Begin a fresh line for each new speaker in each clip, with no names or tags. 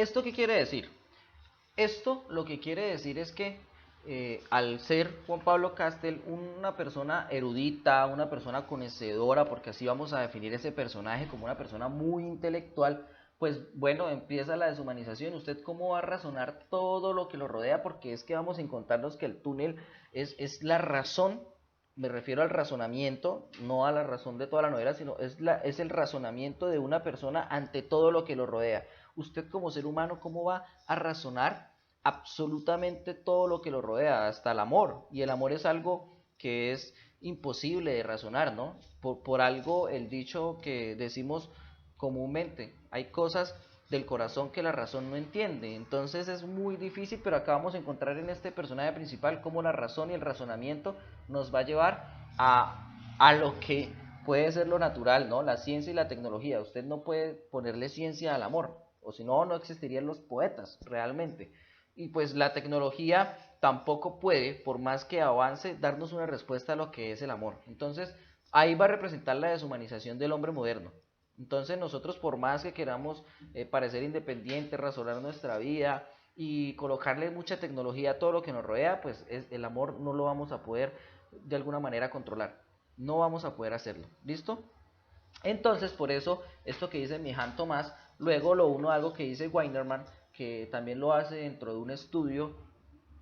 ¿Esto qué quiere decir? Esto lo que quiere decir es que al ser Juan Pablo Castel una persona erudita, una persona conocedora, porque así vamos a definir ese personaje como una persona muy intelectual, pues bueno, empieza la deshumanización. ¿Usted cómo va a razonar todo lo que lo rodea? Porque es que vamos a encontrarnos que el túnel es la razón, me refiero al razonamiento, no a la razón de toda la novela, sino es el razonamiento de una persona ante todo lo que lo rodea. Usted como ser humano, ¿cómo va a razonar absolutamente todo lo que lo rodea, hasta el amor? Y el amor es algo que es imposible de razonar, ¿no? Por algo el dicho que decimos comúnmente, hay cosas del corazón que la razón no entiende, entonces es muy difícil, pero acá vamos a encontrar en este personaje principal cómo la razón y el razonamiento nos va a llevar a lo que puede ser lo natural, ¿no? La ciencia y la tecnología. Usted no puede ponerle ciencia al amor, o si no, no existirían los poetas realmente. Y pues la tecnología tampoco puede, por más que avance, darnos una respuesta a lo que es el amor. Entonces, ahí va a representar la deshumanización del hombre moderno. Entonces nosotros, por más que queramos parecer independientes, razonar nuestra vida y colocarle mucha tecnología a todo lo que nos rodea, pues el amor no lo vamos a poder de alguna manera controlar. No vamos a poder hacerlo. ¿Listo? Entonces, por eso, esto que dice Mijan Tomás, luego lo uno a algo que dice Weinerman, que también lo hace dentro de un estudio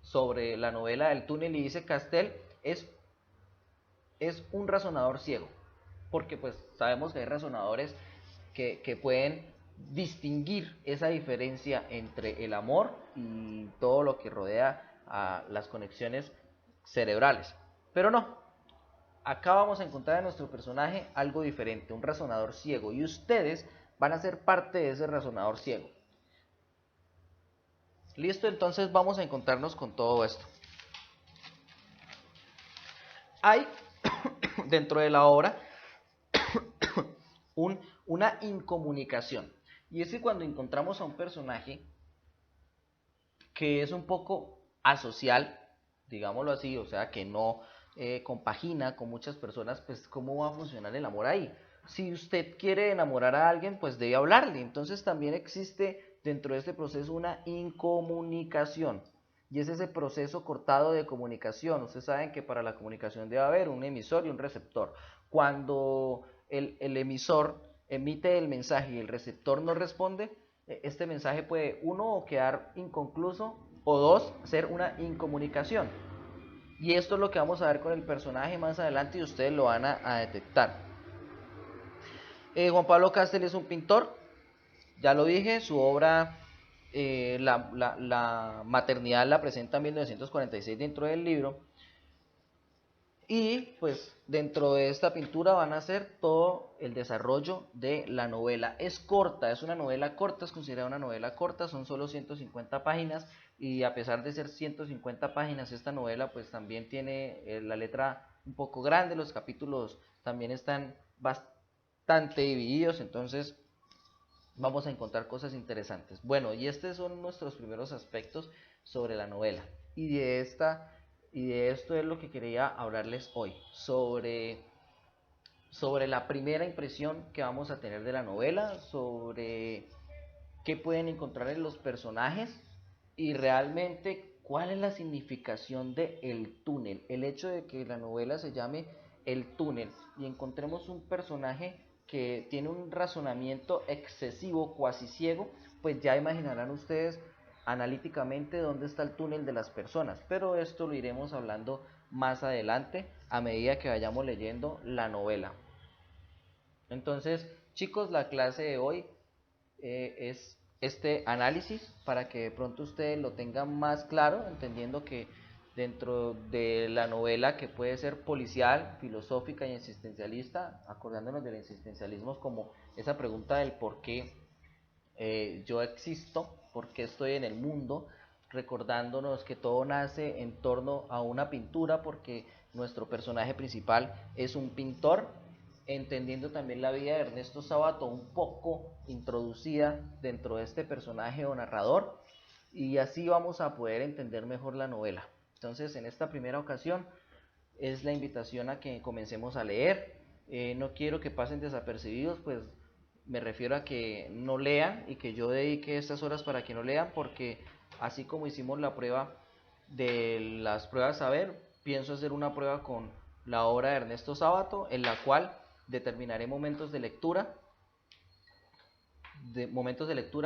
sobre la novela del túnel, y dice Castel es un razonador ciego, porque pues sabemos que hay razonadores que pueden distinguir esa diferencia entre el amor y todo lo que rodea a las conexiones cerebrales. Pero no, acá vamos a encontrar en nuestro personaje algo diferente, un razonador ciego, y ustedes van a ser parte de ese razonador ciego. Listo, entonces vamos a encontrarnos con todo esto. Hay dentro de la obra una incomunicación, y es que cuando encontramos a un personaje que es un poco asocial, digámoslo así, o sea, que no compagina con muchas personas, pues ¿cómo va a funcionar el amor ahí? Si usted quiere enamorar a alguien, pues debe hablarle. Entonces también existe dentro de este proceso una incomunicación. Y es ese proceso cortado de comunicación. Ustedes saben que para la comunicación debe haber un emisor y un receptor. Cuando el emisor emite el mensaje y el receptor no responde, este mensaje puede, uno, quedar inconcluso, o dos, ser una incomunicación. Y esto es lo que vamos a ver con el personaje más adelante y ustedes lo van a detectar. Juan Pablo Castel es un pintor, ya lo dije, su obra, la maternidad la presenta en 1946 dentro del libro. Y pues dentro de esta pintura van a hacer todo el desarrollo de la novela. Es corta, es una novela corta, es considerada una novela corta, son solo 150 páginas, y a pesar de ser 150 páginas, esta novela pues también tiene la letra un poco grande, los capítulos también están bastante divididos, entonces vamos a encontrar cosas interesantes. Bueno, y estos son nuestros primeros aspectos sobre la novela. Y de esto es lo que quería hablarles hoy, sobre la primera impresión que vamos a tener de la novela, sobre qué pueden encontrar en los personajes y realmente cuál es la significación de el túnel. El hecho de que la novela se llame El túnel y encontremos un personaje que tiene un razonamiento excesivo, cuasi ciego, pues ya imaginarán ustedes analíticamente dónde está el túnel de las personas, pero esto lo iremos hablando más adelante a medida que vayamos leyendo la novela. Entonces, chicos, la clase de hoy es este análisis para que de pronto ustedes lo tengan más claro, entendiendo que dentro de la novela, que puede ser policial, filosófica y existencialista, acordándonos del existencialismo como esa pregunta del por qué yo existo, por qué estoy en el mundo, recordándonos que todo nace en torno a una pintura, porque nuestro personaje principal es un pintor, entendiendo también la vida de Ernesto Sabato un poco introducida dentro de este personaje o narrador, y así vamos a poder entender mejor la novela. Entonces, en esta primera ocasión es la invitación a que comencemos a leer. No quiero que pasen desapercibidos, pues me refiero a que no lean y que yo dedique estas horas para que no lean, porque así como hicimos la prueba de las pruebas saber, pienso hacer una prueba con la obra de Ernesto Sábato, en la cual determinaré momentos de lectura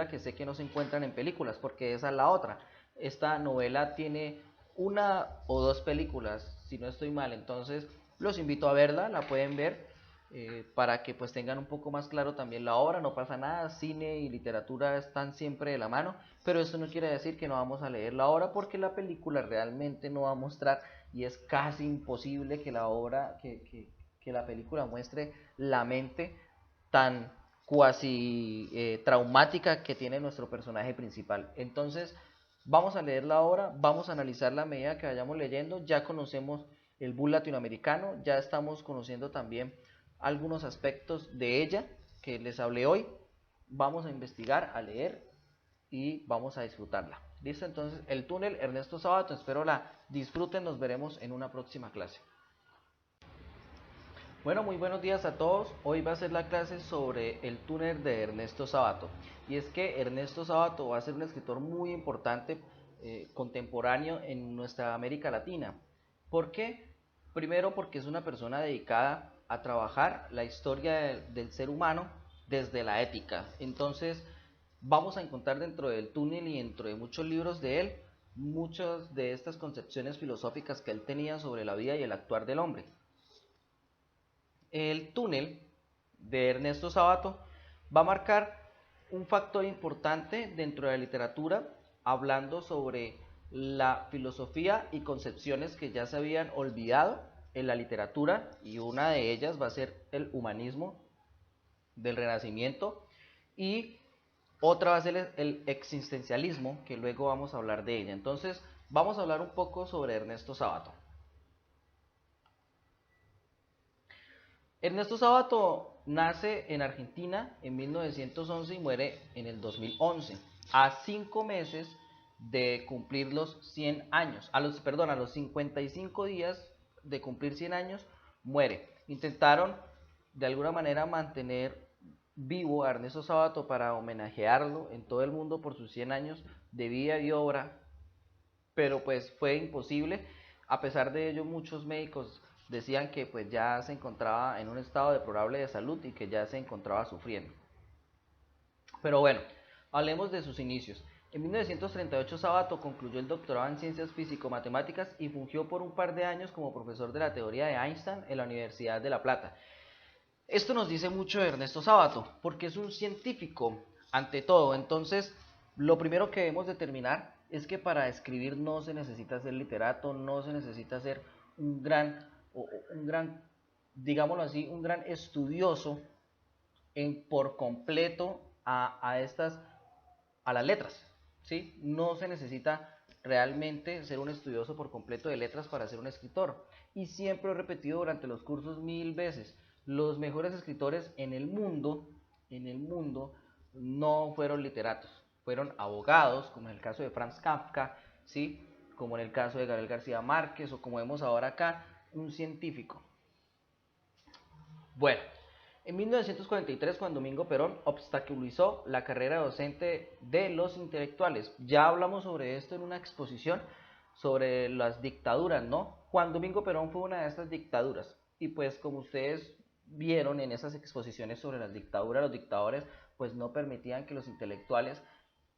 que sé que no se encuentran en películas, porque esa es la otra. Esta novela tiene una o dos películas, si no estoy mal, entonces los invito a verla, la pueden ver, para que pues tengan un poco más claro también la obra. No pasa nada, cine y literatura están siempre de la mano, pero esto no quiere decir que no vamos a leer la obra, porque la película realmente no va a mostrar, y es casi imposible que la obra, que la película muestre la mente tan cuasi traumática que tiene nuestro personaje principal. Entonces vamos a leer la obra, vamos a analizarla a medida que vayamos leyendo. Ya conocemos el bull latinoamericano, ya estamos conociendo también algunos aspectos de ella que les hablé hoy. Vamos a investigar, a leer y vamos a disfrutarla. ¿Listo? Entonces, el túnel Ernesto Sábato, espero la disfruten, nos veremos en una próxima clase. Bueno, muy buenos días a todos. Hoy va a ser la clase sobre el túnel de Ernesto Sábato. Y es que Ernesto Sábato va a ser un escritor muy importante, contemporáneo en nuestra América Latina. ¿Por qué? Primero porque es una persona dedicada a trabajar la historia del ser humano desde la ética. Entonces vamos a encontrar dentro del túnel y dentro de muchos libros de él muchas de estas concepciones filosóficas que él tenía sobre la vida y el actuar del hombre. El túnel de Ernesto Sábato va a marcar un factor importante dentro de la literatura, hablando sobre la filosofía y concepciones que ya se habían olvidado en la literatura, y una de ellas va a ser el humanismo del Renacimiento, y otra va a ser el existencialismo, que luego vamos a hablar de ella. Entonces vamos a hablar un poco sobre Ernesto Sábato. Ernesto Sábato nace en Argentina en 1911 y muere en el 2011, a 5 meses de cumplir los 100 años, a los 55 días de cumplir 100 años, muere. Intentaron de alguna manera mantener vivo a Ernesto Sábato para homenajearlo en todo el mundo por sus 100 años de vida y obra, pero pues fue imposible. A pesar de ello, muchos médicos decían que pues ya se encontraba en un estado deplorable de salud y que ya se encontraba sufriendo. Pero bueno, hablemos de sus inicios. En 1938 Sábato concluyó el doctorado en ciencias físico-matemáticas y fungió por un par de años como profesor de la teoría de Einstein en la Universidad de La Plata. Esto nos dice mucho de Ernesto Sábato, porque es un científico ante todo. Entonces, lo primero que debemos determinar es que para escribir no se necesita ser literato, no se necesita ser un gran, digámoslo así, un gran estudioso por completo a las letras, ¿sí? No se necesita realmente ser un estudioso por completo de letras para ser un escritor. Y siempre he repetido durante los cursos 1000 veces, los mejores escritores en el mundo no fueron literatos, fueron abogados, como en el caso de Franz Kafka, ¿sí? Como en el caso de Gabriel García Márquez, o como vemos ahora acá, un científico. Bueno, en 1943, Juan Domingo Perón obstaculizó la carrera docente de los intelectuales. Ya hablamos sobre esto en una exposición sobre las dictaduras, ¿no? Juan Domingo Perón fue una de estas dictaduras. Y pues como ustedes vieron en esas exposiciones sobre las dictaduras, los dictadores pues no permitían que los intelectuales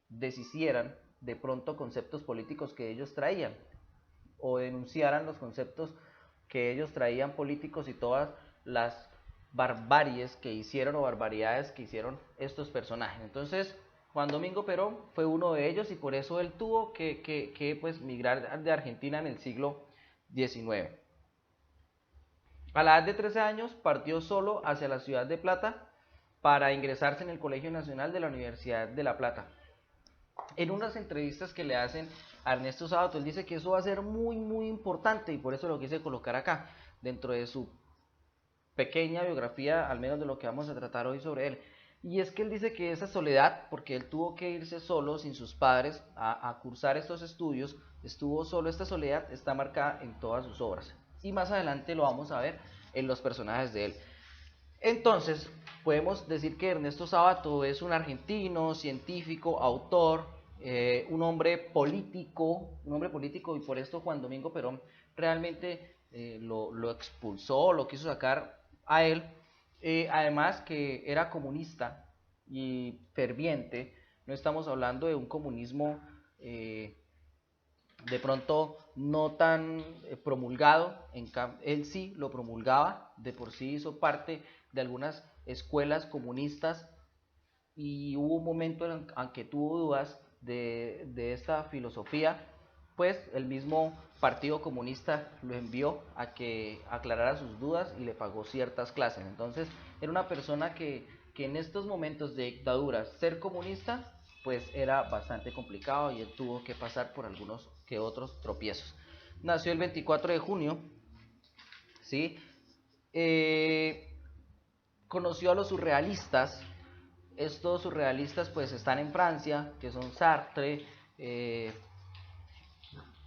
deshicieran de pronto conceptos políticos que ellos traían, o denunciaran los conceptos que ellos traían políticos y todas las barbaries que hicieron o barbaridades que hicieron estos personajes. Entonces Juan Domingo Perón fue uno de ellos, y por eso él tuvo que pues migrar de Argentina en el siglo XIX. A la edad de 13 años partió solo hacia la ciudad de Plata para ingresarse en el Colegio Nacional de la Universidad de La Plata. En unas entrevistas que le hacen a Ernesto Sábato, él dice que eso va a ser muy importante, y por eso lo quise colocar acá dentro de su pequeña biografía, al menos de lo que vamos a tratar hoy sobre él. Y es que él dice que esa soledad, porque él tuvo que irse solo sin sus padres a cursar estos estudios, estuvo solo, esta soledad está marcada en todas sus obras, y más adelante lo vamos a ver en los personajes de él. Entonces Podemos decir que Ernesto Sábato es un argentino, científico, autor, un hombre político, y por esto Juan Domingo Perón realmente lo expulsó, lo quiso sacar a él. Además que era comunista y ferviente. No estamos hablando de un comunismo de pronto no tan promulgado. Él sí lo promulgaba, de por sí hizo parte de algunas escuelas comunistas, y hubo un momento en que tuvo dudas de esta filosofía, pues el mismo Partido Comunista lo envió a que aclarara sus dudas y le pagó ciertas clases. Entonces era una persona que en estos momentos de dictadura ser comunista pues era bastante complicado, y él tuvo que pasar por algunos que otros tropiezos. Nació el 24 de junio, ¿sí? Conoció a los surrealistas. Estos surrealistas pues están en Francia, que son Sartre,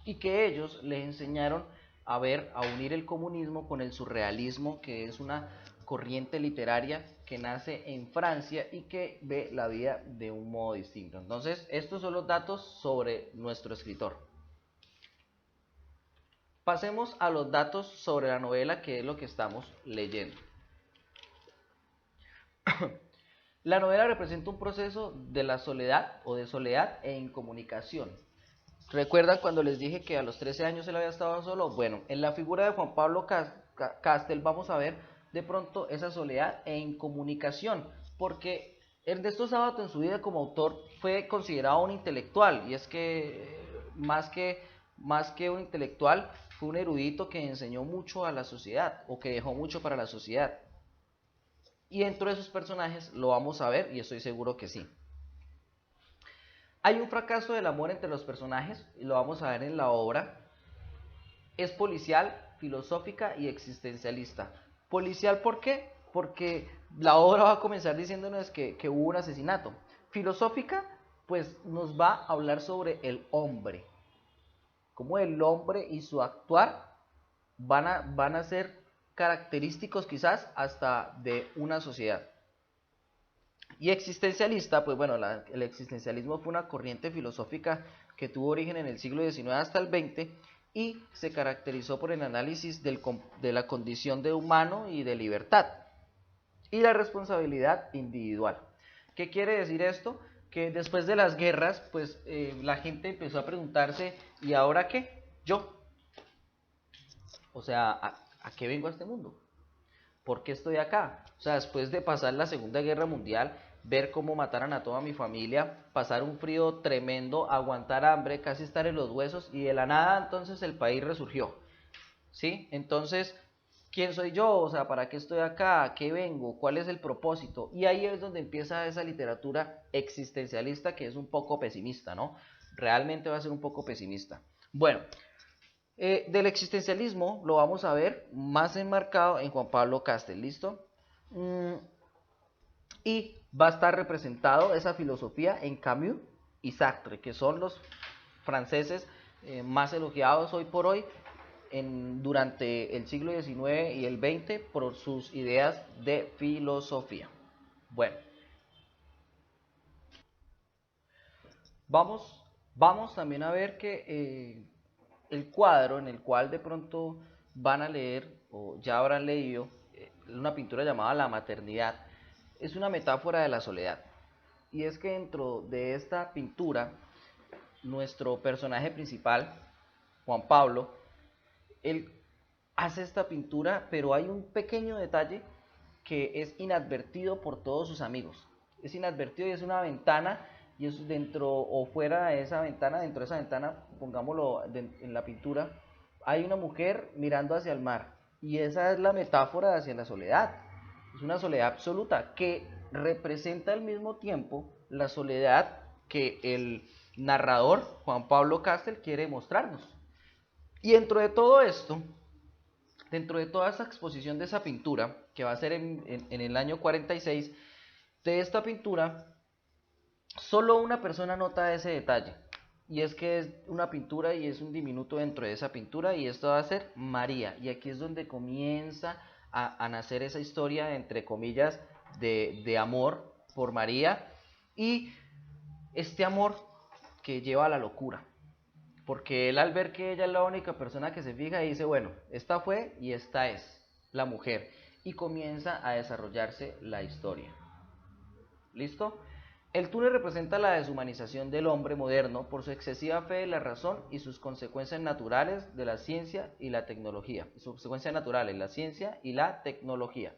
y que ellos le enseñaron a unir el comunismo con el surrealismo, que es una corriente literaria que nace en Francia y que ve la vida de un modo distinto. Entonces, estos son los datos sobre nuestro escritor. Pasemos a los datos sobre la novela, que es lo que estamos leyendo. La novela representa un proceso de la soledad o de soledad e incomunicación. ¿Recuerdan cuando les dije que a los 13 años él había estado solo? Bueno, en la figura de Juan Pablo Castel vamos a ver de pronto esa soledad e incomunicación, porque Ernesto Sábato en su vida como autor fue considerado un intelectual, y es que más que un intelectual, fue un erudito que enseñó mucho a la sociedad, o que dejó mucho para la sociedad. Y dentro de sus personajes lo vamos a ver, y estoy seguro que sí. Hay un fracaso del amor entre los personajes, y lo vamos a ver en la obra. Es policial, filosófica y existencialista. Policial, ¿por qué? Porque la obra va a comenzar diciéndonos que hubo un asesinato. Filosófica, pues nos va a hablar sobre el hombre, cómo el hombre y su actuar van a ser característicos quizás hasta de una sociedad. Y existencialista, pues bueno, el existencialismo fue una corriente filosófica que tuvo origen en el siglo XIX hasta el XX, y se caracterizó por el análisis de la condición de humano y de libertad y la responsabilidad individual. ¿Qué quiere decir esto? Que después de las guerras, pues la gente empezó a preguntarse, ¿y ahora qué? Yo. O sea, ¿a qué vengo a este mundo? ¿Por qué estoy acá? O sea, después de pasar la Segunda Guerra Mundial, ver cómo mataran a toda mi familia, pasar un frío tremendo, aguantar hambre, casi estar en los huesos, y de la nada entonces el país resurgió, ¿sí? Entonces, ¿quién soy yo? O sea, ¿para qué estoy acá? ¿A qué vengo? ¿Cuál es el propósito? Y ahí es donde empieza esa literatura existencialista, que es un poco pesimista, ¿no? Realmente va a ser un poco pesimista. Bueno, del existencialismo lo vamos a ver más enmarcado en Juan Pablo Castel, ¿listo? Y va a estar representado esa filosofía en Camus y Sartre, que son los franceses más elogiados hoy por hoy durante el siglo XIX y el XX por sus ideas de filosofía. Bueno, vamos también a ver que el cuadro en el cual de pronto van a leer o ya habrán leído una pintura llamada La Maternidad, es una metáfora de la soledad. Y es que dentro de esta pintura, nuestro personaje principal, Juan Pablo, él hace esta pintura, pero hay un pequeño detalle que es inadvertido por todos sus amigos. Es inadvertido, y es una ventana, y es dentro o fuera de esa ventana, dentro de esa ventana, pongámoslo en la pintura, hay una mujer mirando hacia el mar, y esa es la metáfora hacia la soledad. Es una soledad absoluta que representa al mismo tiempo la soledad que el narrador Juan Pablo Castel quiere mostrarnos. Y dentro de todo esto, dentro de toda esa exposición de esa pintura, que va a ser en el año 46, de esta pintura, solo una persona nota ese detalle, y es que es una pintura y es un diminuto dentro de esa pintura, y esto va a ser María, y aquí es donde comienza a nacer esa historia, entre comillas, de amor por María, y este amor que lleva a la locura, porque él, al ver que ella es la única persona que se fija, dice, bueno, esta fue y esta es la mujer, y comienza a desarrollarse la historia. ¿Listo? El túnel representa la deshumanización del hombre moderno por su excesiva fe en la razón y sus consecuencias naturales de la ciencia y la tecnología. Sus consecuencias naturales, la ciencia y la tecnología.